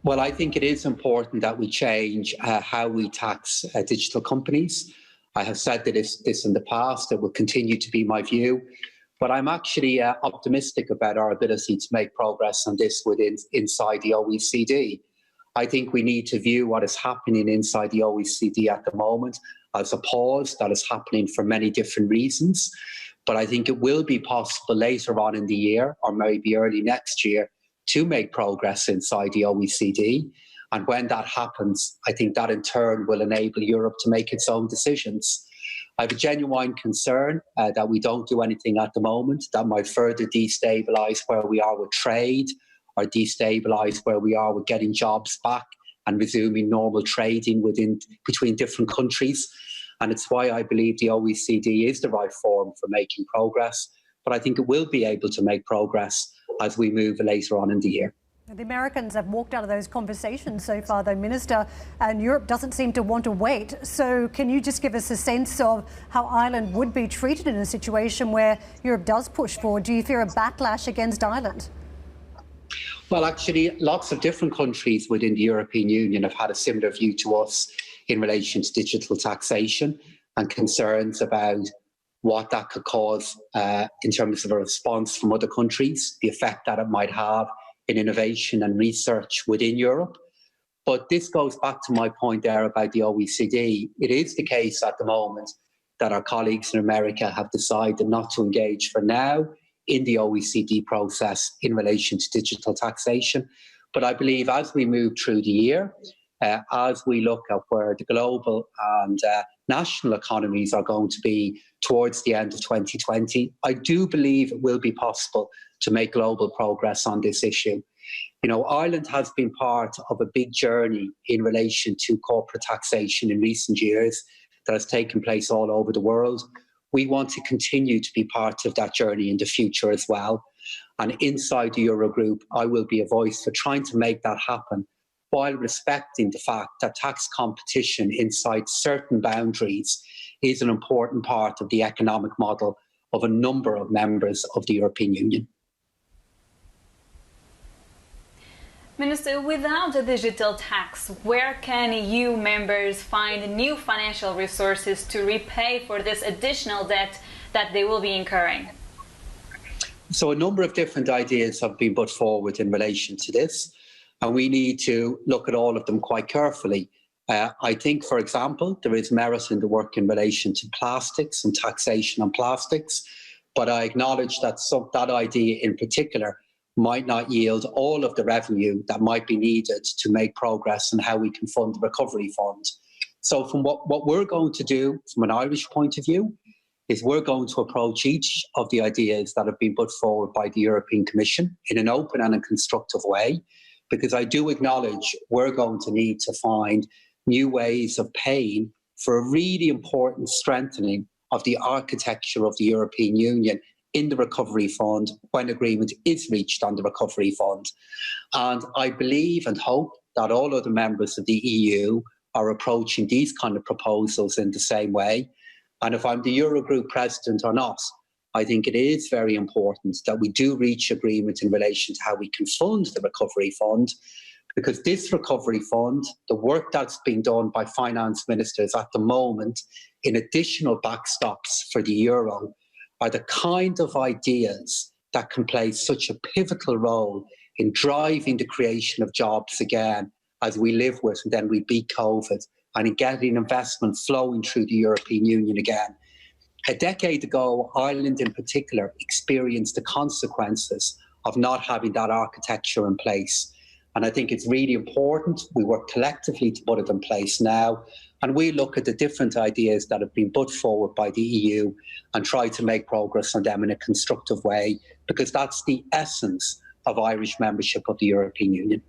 Well, I think it is important that we change how we tax digital companies. I have said that this in the past. It will continue to be my view. But I'm actually optimistic about our ability to make progress on this inside the OECD. I think we need to view what is happening inside the OECD at the moment as a pause that is happening for many different reasons. But I think it will be possible later on in the year, or maybe early next year, to make progress inside the OECD. And when that happens, I think that in turn will enable Europe to make its own decisions. I have a genuine concern that we don't do anything at the moment that might further destabilise where we are with trade, or destabilise where we are with getting jobs back and resuming normal trading between different countries. And it's why I believe the OECD is the right forum for making progress. But I think it will be able to make progress as we move later on in the year. The Americans have walked out of those conversations so far, though, Minister, and Europe doesn't seem to want to wait. So can you just give us a sense of how Ireland would be treated in a situation where Europe does push forward? Do you fear a backlash against Ireland? Well, actually, lots of different countries within the European Union have had a similar view to us in relation to digital taxation and concerns about what that could cause in terms of a response from other countries, the effect that it might have in innovation and research within Europe. But this goes back to my point there about the OECD. It is the case at the moment that our colleagues in America have decided not to engage for now in the OECD process in relation to digital taxation. But I believe as we move through the year, as we look at where the global and national economies are going to be towards the end of 2020, I do believe it will be possible to make global progress on this issue. You know, Ireland has been part of a big journey in relation to corporate taxation in recent years that has taken place all over the world. We want to continue to be part of that journey in the future as well. And inside the Eurogroup, I will be a voice for trying to make that happen, while respecting the fact that tax competition inside certain boundaries is an important part of the economic model of a number of members of the European Union. Minister, without a digital tax, where can EU members find new financial resources to repay for this additional debt that they will be incurring? So a number of different ideas have been put forward in relation to this, and we need to look at all of them quite carefully. I think, for example, there is merit in the work in relation to plastics and taxation on plastics, but I acknowledge that that idea in particular might not yield all of the revenue that might be needed to make progress in how we can fund the recovery fund. So from what we're going to do from an Irish point of view is we're going to approach each of the ideas that have been put forward by the European Commission in an open and a constructive way, because I do acknowledge we're going to need to find new ways of paying for a really important strengthening of the architecture of the European Union in the recovery fund when agreement is reached on the recovery fund. And I believe and hope that all other members of the EU are approaching these kind of proposals in the same way. And if I'm the Eurogroup president or not, I think it is very important that we do reach agreement in relation to how we can fund the recovery fund, because this recovery fund, the work that's being done by finance ministers at the moment in additional backstops for the euro, are the kind of ideas that can play such a pivotal role in driving the creation of jobs again as we live with and then we beat COVID, and in getting investment flowing through the European Union again. A decade ago, Ireland in particular experienced the consequences of not having that architecture in place. And I think it's really important we work collectively to put it in place now, and we look at the different ideas that have been put forward by the EU and try to make progress on them in a constructive way, because that's the essence of Irish membership of the European Union.